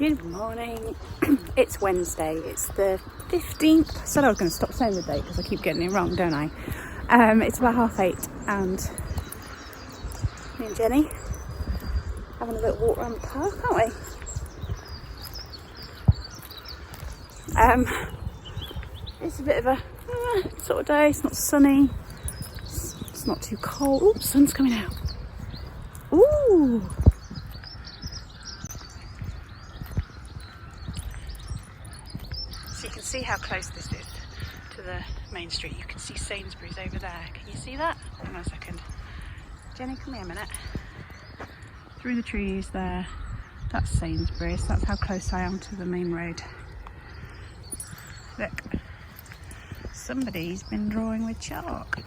Good morning. It's Wednesday. It's the 15th. I said I was going to stop saying the date because I keep getting it wrong, don't I? It's about 8:30 and me and Jenny having a little walk around the park, aren't we? It's a bit of a sort of day. It's not sunny. It's not too cold. Ooh, sun's coming out. Ooh. So you can see how close this is to the main street. You can see Sainsbury's over there. Can you see that? Hang on a second. Jenny, come here a minute. Through the trees there, that's Sainsbury's. That's how close I am to the main road. Look, somebody's been drawing with chalk.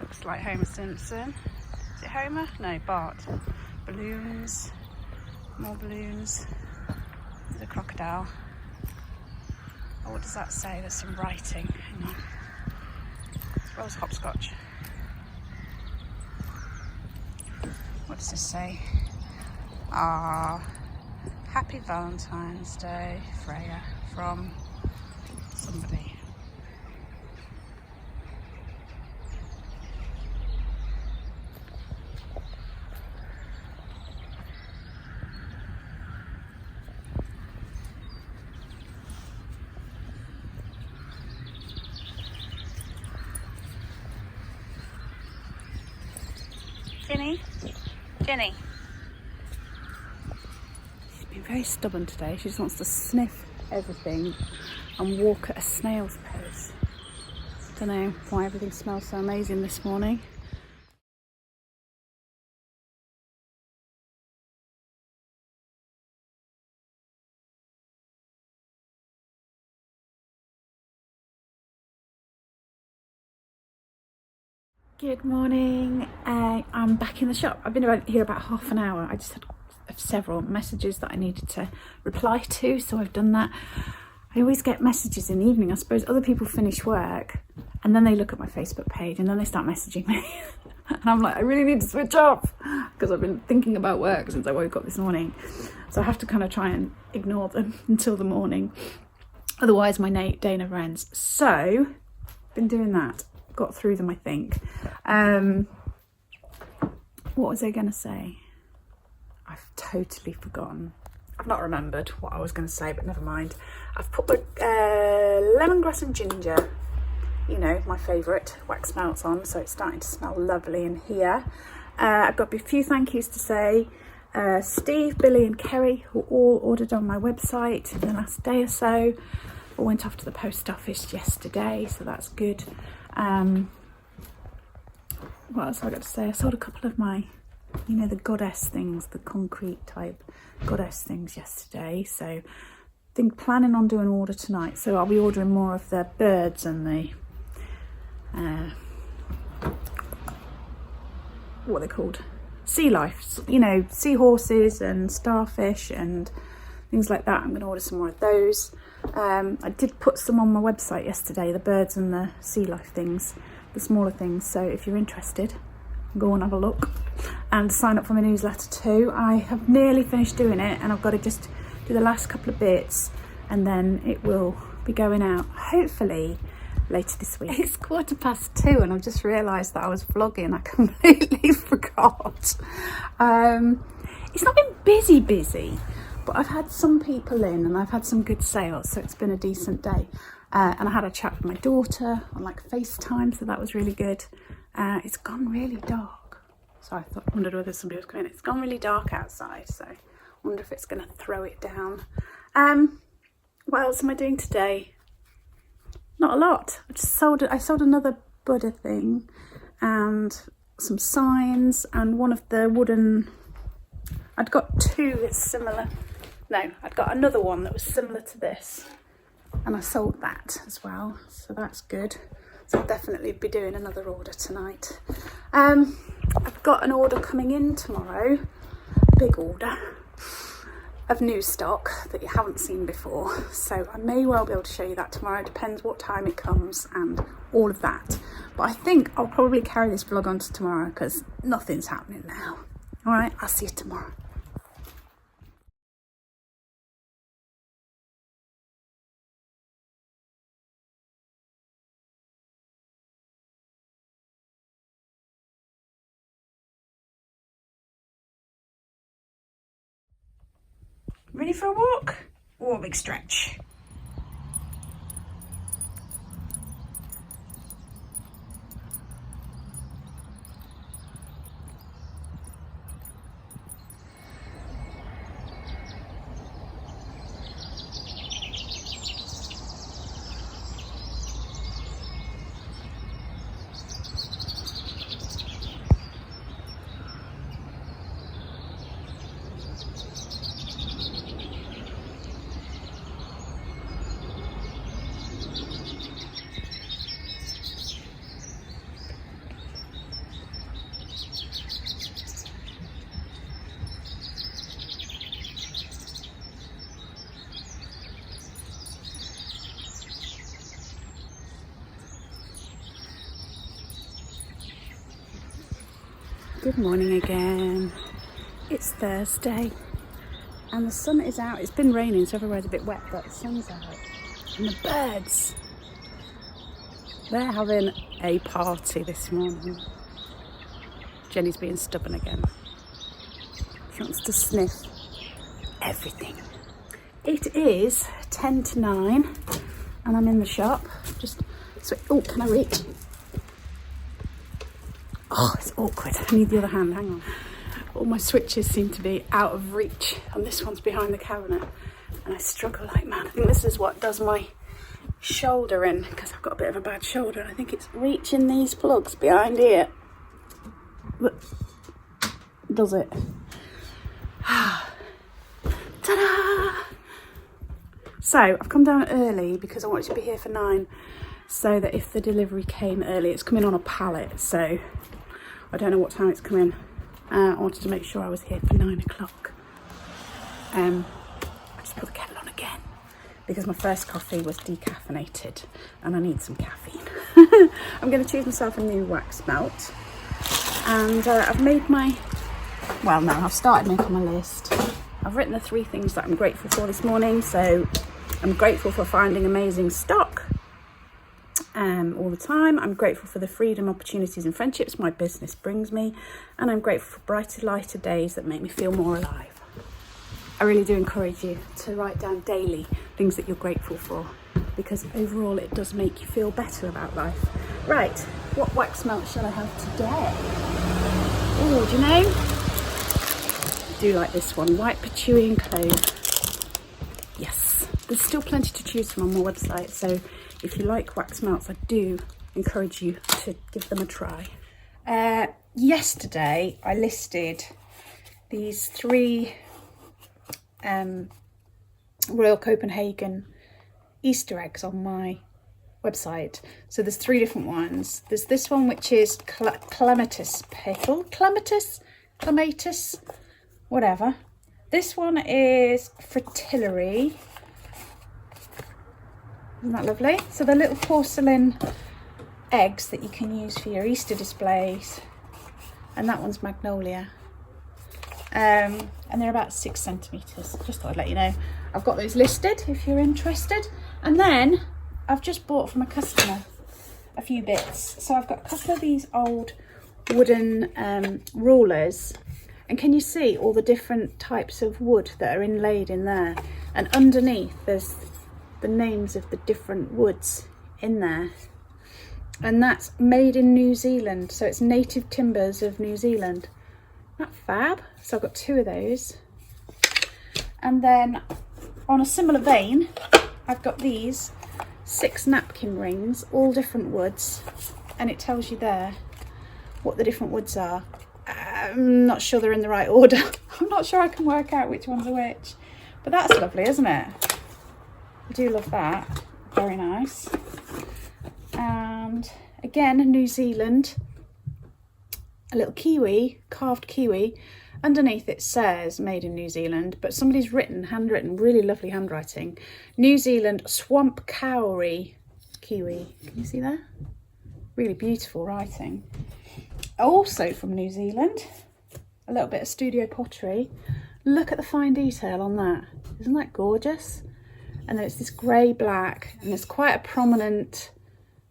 Looks like Homer Simpson. Is it Homer? No, Bart. Balloons, more balloons. There's a crocodile. Oh, what does that say? There's some writing. Hang on. Rose hopscotch. What does this say? Ah, Happy Valentine's Day, Freya, from somebody. Jenny. She's been very stubborn today. She just wants to sniff everything and walk at a snail's pace. Don't know why everything smells so amazing this morning. Good morning. I'm back in the shop. I've been here about half an hour. I just had several messages that I needed to reply to, so I've done that. I always get messages in the evening. I suppose other people finish work and then they look at my Facebook page and then they start messaging me. And I'm like, I really need to switch off because I've been thinking about work since I woke up this morning. So I have to kind of try and ignore them until the morning. Otherwise my day never ends. So, been doing that. Got through them, I think. What was I going to say? I've totally forgotten. I've not remembered what I was going to say, but never mind. I've put the lemongrass and ginger, you know, my favourite, wax melts on, so it's starting to smell lovely in here. I've got a few thank yous to say. Steve, Billy and Kerry, who all ordered on my website in the last day or so. All went off to the post office yesterday, so that's good. What else have I got to say? I sold a couple of my, you know, the goddess things, the concrete type goddess things yesterday. So planning on doing an order tonight. So I'll be ordering more of the birds and the, what are they called? Sea life, you know, seahorses and starfish and things like that. I'm going to order some more of those. I did put some on my website yesterday, the birds and the sea life things, the smaller things. So if you're interested, go and have a look and sign up for my newsletter too. I have nearly finished doing it and I've got to just do the last couple of bits and then it will be going out hopefully later this week. It's 2:15 and I've just realised that I was vlogging. I completely forgot. It's not been busy, but I've had some people in and I've had some good sales, so it's been a decent day. And I had a chat with my daughter on like FaceTime, so that was really good. It's gone really dark, so I wondered whether somebody was coming in. It's gone really dark outside, so I wonder if it's going to throw it down. What else am I doing today? Not a lot. I sold another Buddha thing and some signs and one of the wooden. I'd got two that's similar. No, I'd got another one that was similar to this and I sold that as well, so that's good. So I'll definitely be doing another order tonight. I've got an order coming in tomorrow, a big order of new stock that you haven't seen before, so I may well be able to show you that tomorrow. It depends what time it comes and all of that, but I think I'll probably carry this vlog on to tomorrow because nothing's happening now. All right, I'll see you tomorrow. Ready for a walk or a big stretch? Good morning again. It's Thursday and the sun is out. It's been raining, so everywhere's a bit wet, but the sun's out. And the birds, they're having a party this morning. Jenny's being stubborn again. She wants to sniff everything. It is 10 to 9 and I'm in the shop. Oh, can I reach? Oh, it's awkward. I need the other hand, hang on. All my switches seem to be out of reach and this one's behind the cabinet and I struggle like mad. I think this is what does my shoulder in because I've got a bit of a bad shoulder. I think it's reaching these plugs behind here. But does it? Ta-da! So I've come down early because I wanted to be here for 9 so that if the delivery came early, it's coming on a pallet, so I don't know what time it's coming. I wanted to make sure I was here for 9 o'clock. I just put the kettle on again because my first coffee was decaffeinated and I need some caffeine. I'm going to choose myself a new wax melt and I've started making my list. I've written the 3 things that I'm grateful for this morning. So I'm grateful for finding amazing stock all the time. I'm grateful for the freedom, opportunities and friendships my business brings me, and I'm grateful for brighter, lighter days that make me feel more alive. I really do encourage you to write down daily things that you're grateful for because overall it does make you feel better about life. Right, what wax melt shall I have today? Oh, do you know? I do like this one, white patchouli and clove. Yes, there's still plenty to choose from on my website, so if you like wax melts, I do encourage you to give them a try. Yesterday, I listed these 3 Royal Copenhagen Easter eggs on my website. So there's 3 different ones. There's this one, which is clematis petal, clematis, whatever. This one is fritillary. Isn't that lovely? So they're little porcelain eggs that you can use for your Easter displays. And that one's magnolia. And they're about 6 centimetres. Just thought I'd let you know. I've got those listed if you're interested. And then I've just bought from a customer a few bits. So I've got a couple of these old wooden rulers. And can you see all the different types of wood that are inlaid in there? And underneath there's the names of the different woods in there, and that's made in New Zealand, so it's native timbers of New Zealand. Isn't that fab? So I've got 2 of those, and then on a similar vein I've got these 6 napkin rings, all different woods, and it tells you there what the different woods are. I'm not sure they're in the right order. I'm not sure I can work out which ones are which, but that's lovely, isn't it? I do love that. Very nice. And again, New Zealand, a little kiwi, carved kiwi. Underneath it says made in New Zealand, but somebody's handwritten, really lovely handwriting. New Zealand swamp kauri kiwi. Can you see that? Really beautiful writing. Also from New Zealand, a little bit of studio pottery. Look at the fine detail on that. Isn't that gorgeous? And then it's this grey black, and there's quite a prominent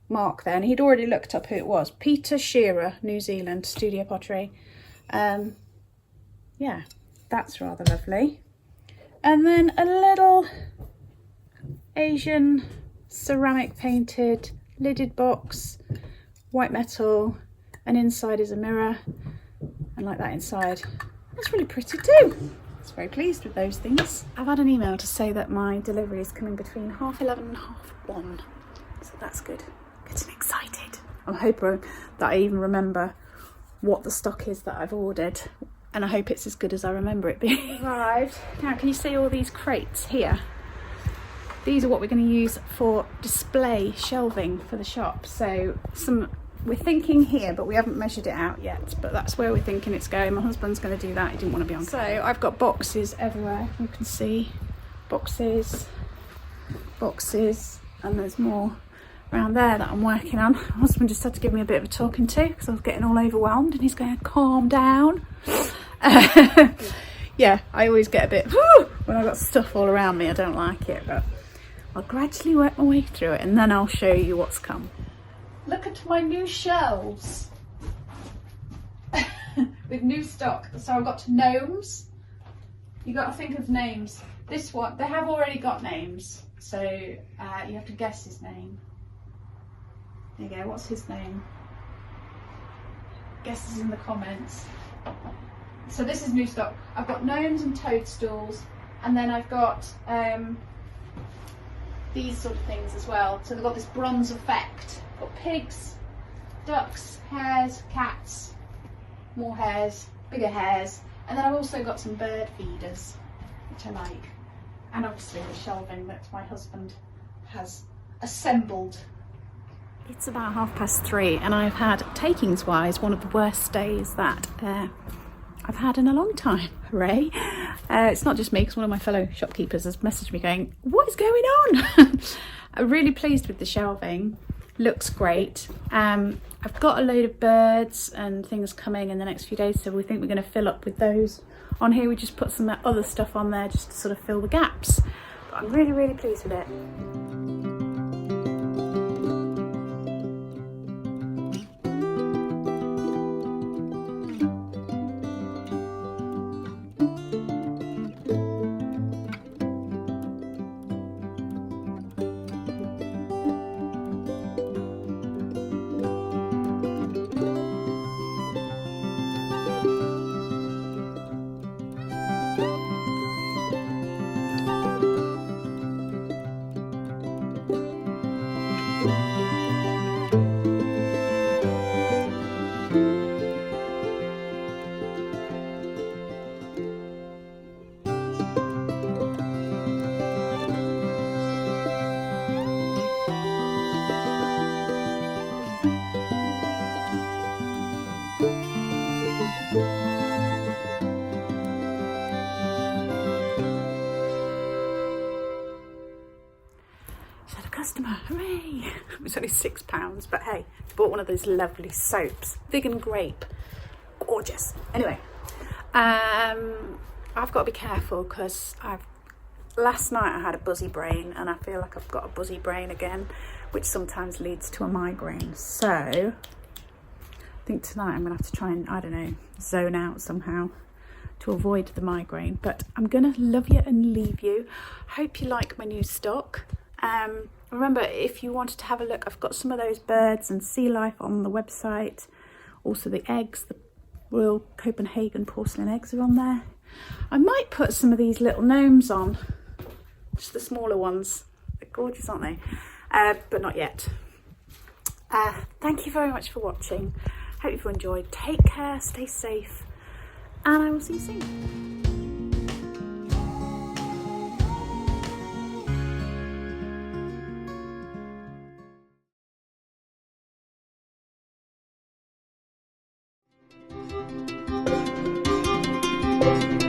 mark there. And he'd already looked up who it was. Peter Shearer, New Zealand, studio pottery. Yeah, that's rather lovely. And then a little Asian ceramic painted lidded box, white metal, and inside is a mirror, and like that inside. That's really pretty too. I was very pleased with those things. I've had an email to say that my delivery is coming between 11:30 and 1:30, so that's good. Getting excited. I'm hoping that I even remember what the stock is that I've ordered, and I hope it's as good as I remember it being. Arrived. Now, can you see all these crates here? These are what we're going to use for display shelving for the shop. So we're thinking here, but we haven't measured it out yet, but that's where we're thinking it's going. My husband's going to do that. He didn't want to be on. So I've got boxes everywhere. You can see boxes, and there's more around there that I'm working on. My husband just had to give me a bit of a talking to because I was getting all overwhelmed, and he's going, calm down. Yeah, I always get a bit when I've got stuff all around me. I don't like it, but I'll gradually work my way through it, and then I'll show you what's come. Look at my new shelves with new stock. So I've got gnomes. You got to think of names. This one, they have already got names, so you have to guess his name. There you go. What's his name? Guess is in the comments. So this is new stock. I've got gnomes and toadstools, and then I've got these sort of things as well. So they've got this bronze effect. Got pigs, ducks, hares, cats, more hares, bigger hares, and then I've also got some bird feeders, which I like, and obviously the shelving that my husband has assembled. It's about 3:30, and I've had, takings-wise, one of the worst days that I've had in a long time. Hooray! It's not just me, because one of my fellow shopkeepers has messaged me going, "What is going on?" I'm really pleased with the shelving. Looks great. I've got a load of birds and things coming in the next few days, so we think we're going to fill up with those. On here we just put some other stuff on there just to sort of fill the gaps. But I'm really, really pleased with it. Customer, hooray! It was only £6, but hey, bought one of those lovely soaps, vegan grape, gorgeous. Anyway, I've got to be careful because last night I had a buzzy brain, and I feel like I've got a buzzy brain again, which sometimes leads to a migraine. So I think tonight I'm gonna have to try and, I don't know, zone out somehow to avoid the migraine. But I'm gonna love you and leave you. Hope you like my new stock. Remember, if you wanted to have a look, I've got some of those birds and sea life on the website. Also the eggs, the Royal Copenhagen porcelain eggs are on there. I might put some of these little gnomes on, just the smaller ones. They're gorgeous, aren't they? But not yet. Thank you very much for watching. Hope you've enjoyed. Take care, stay safe, and I will see you soon. Thank you.